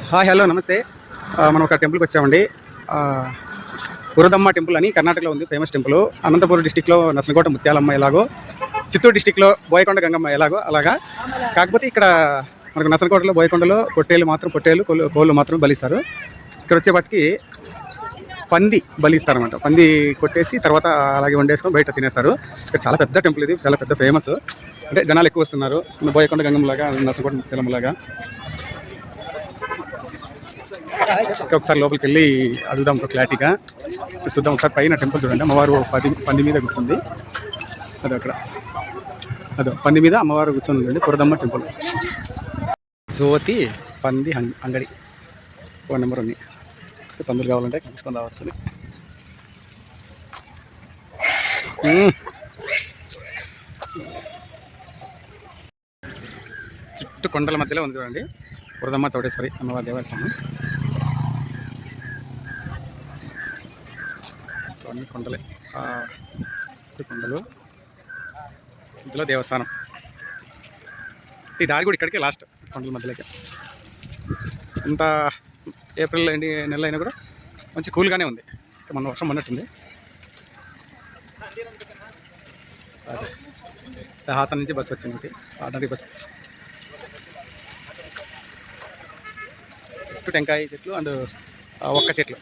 Hi hello నమస్తే. మనం ఒక టెంపుల్కి వచ్చామండి. పురదమ్మ టెంపుల్ అని కర్ణాటకలో ఉంది, ఫేమస్ టెంపుల్. అనంతపురం డిస్టిక్లో నసనకోట ముత్యాలమ్మ ఎలాగో, చిత్తూరు డిస్టిక్లో బోయకొండ గంగమ్మ ఎలాగో అలాగా. కాకపోతే ఇక్కడ మనకు నసనకోటలో బోయకొండలో పొట్టేలు కోళ్ళు మాత్రం బలిస్తారు. ఇక్కడ వచ్చేపటికి పంది బలిస్తారనమాట. పంది కొట్టేసి తర్వాత అలాగే వండేసుకొని బయట తినేస్తారు. ఇక్కడ చాలా పెద్ద టెంపుల్, ఇది చాలా పెద్ద ఫేమస్. అంటే జనాలు ఎక్కువ వస్తున్నారు. బోయకొండ గంగమ్మలాగా, నసనకోట ముత్యాలమ్మలాగా. ఒకసారి లోపలికి వెళ్ళి అడుగుదాం క్లారిటీగా చూద్దాం. ఒకసారి పైన టెంపుల్ చూడండి. అమ్మవారు పంది మీద కూర్చుంది. అదో పంది మీద అమ్మవారు కూర్చొని ఉంది. పురదమ్మ టెంపుల్, జ్యోతి పంది అంగడి. ఫోన్ నెంబర్ ఉంది. పందులు కావాలంటే తీసుకొని రావచ్చు. చుట్టూ కొండల మధ్యలో ఉంది చూడండి పురదమ్మ చౌడేశ్వరి అమ్మవారి దేవస్థానం. అన్ని కొండలే, కొండలు ఇందులో దేవస్థానం. ఈ దారి కూడా ఇక్కడికి లాస్ట్ కొండల మధ్యలోకి. ఇంత ఏప్రిల్ నెల అయినా కూడా మంచి కూల్గానే ఉంది. మొన్న వర్షం పడినట్టుంది. హాసన్ నుంచి బస్సు వచ్చింది, ఆర్డినరీ బస్. టెంకాయ చెట్లు అండ్ ఒక్క చెట్లు.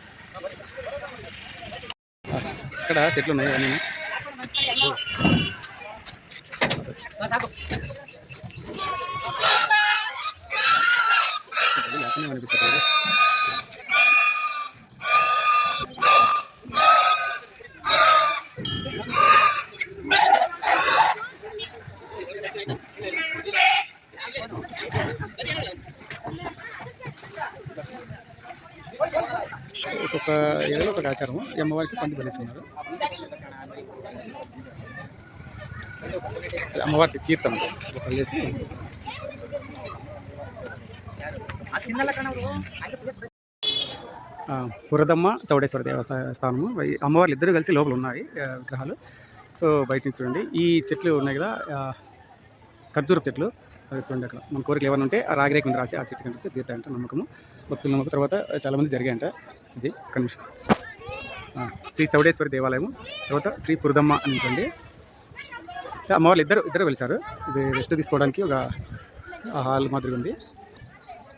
ఇక్కడ చెట్లు ఉన్నాయి అన్నీ. అనిపిస్తుంది. ఒక్కొక్క ఏదో ఒక ఆచారం. అమ్మవారికి పంది బలిస్తున్నారు. అమ్మవారికి కీర్తన అసలు చేసి పురదమ్మ చౌడేశ్వర దేవస్థానము. అమ్మవార్లు ఇద్దరు కలిసి లోపల ఉన్నాయి విగ్రహాలు. సో బయట నుంచి చూడండి. ఈ చెట్లు ఉన్నాయి కదా, ఖర్జూరపు చెట్లు. అది చూడండి. అక్కడ మన కోరికలు ఏమైనా ఉంటే ఆ రాగిరేఖ మీద రాసి ఆ చెట్టు కనిపిస్తే తీర్థంట నమ్మకము, భక్తుల నమ్మకం. తర్వాత చాలామంది జరిగాయంట. ఇది కనిపిస్తుంది శ్రీ చౌడేశ్వరి దేవాలయము. తర్వాత శ్రీ పురదమ్మ అని చూడండి. అమ్మవాళ్ళు ఇద్దరు వెలిసారు. ఇది రెస్ట్ తీసుకోవడానికి ఒక హాల్ మాదిరిగా ఉంది.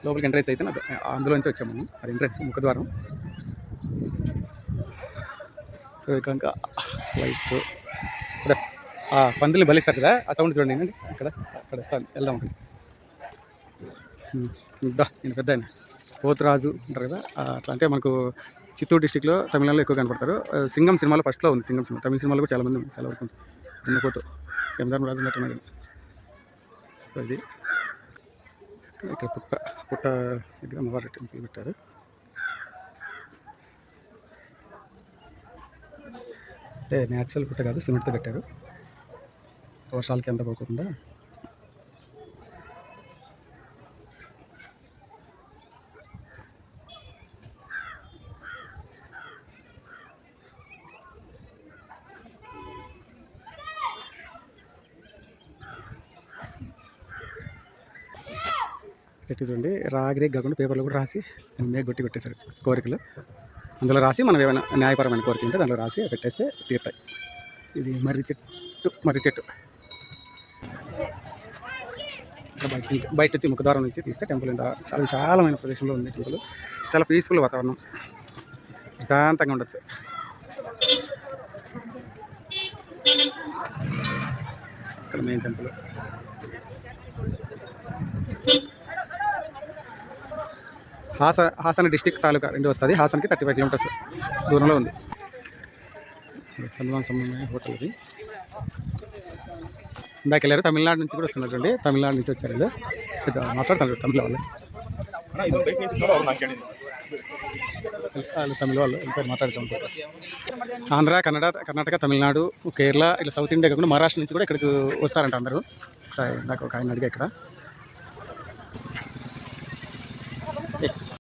లోపలికి ఎంట్రెన్స్ అయితే అందులోంచి వచ్చాము మనం. అది ఎంట్రెన్స్, ముఖద్వారం. సో ఇంకా లైట్స్, పందులు బలిస్తారు కదా, ఆ సౌండ్ చూడండి. ఏంటండి అక్కడ వెళ్దాం ఉంటుంది. నేను పెద్ద ఆయన పోతురాజు అంటారు కదా, అట్లా. అంటే మనకు చిత్తూరు డిస్టిక్లో తమిళనాడులో ఎక్కువ కనపడతారు. సింగం సినిమాలో ఫస్ట్లో ఉంది. సింగం సినిమా, తమిళ సినిమాలో కూడా చాలామంది చాలా వరకు ఉంటుంది. ఎన్నుకోతూ ఎందారం రాజు ఉన్నట్టున్నాడు. సో ఇది ఇక్కడ పుట్ట దగ్గర అమ్మవారి టెంపుల్ పెట్టారు. అంటే న్యాచురల్ పుట్ట కాదు, సిమెంట్తో కట్టారు. వర్షాలకి ఎంత పోకుండా. చెట్టు చూడండి. రాగిరే కాకుండా పేపర్లో కూడా రాసి కొట్టేశారు కోరికలు. అందులో రాసి మనం ఏమైనా న్యాయపరమైన కోరికలు ఉంటే దాంట్లో రాసి పెట్టేస్తే తీరుతాయి. ఇది మర్రి చెట్టు. బయట నుంచి ముఖద్వారం నుంచి తీస్తే టెంపుల్ చాలా విశాలమైన ప్రదేశంలో ఉంది టెంపుల్. చాలా పీస్ఫుల్ వాతావరణం, ప్రశాంతంగా ఉండొచ్చు. ఇక్కడ మెయిన్ టెంపుల్. హాసన డిస్టిక్ తాలూకా రెండు వస్తుంది. హాసన్కి 35 కిలోమీటర్స్ దూరంలో ఉంది. హనుమాన్ సంబంధమైన హోటల్ ఇది. ఇందాక వెళ్ళారు. తమిళనాడు నుంచి కూడా వస్తున్నారు చూడండి. తమిళనాడు నుంచి వచ్చారు వీళ్ళు. మాట్లాడుతున్నారు తమిళ వాళ్ళు. తమిళ వాళ్ళు వెళ్ళిపోయి మాట్లాడుతూ ఉంటారు. ఆంధ్ర, కర్ణాటక, తమిళనాడు, కేరళ, ఇలా సౌత్ ఇండియా కాకుండా మహారాష్ట్ర నుంచి కూడా ఇక్కడికి వస్తారంట అందరూ. నాకు ఒక ఆయన అడిగా ఇక్కడ.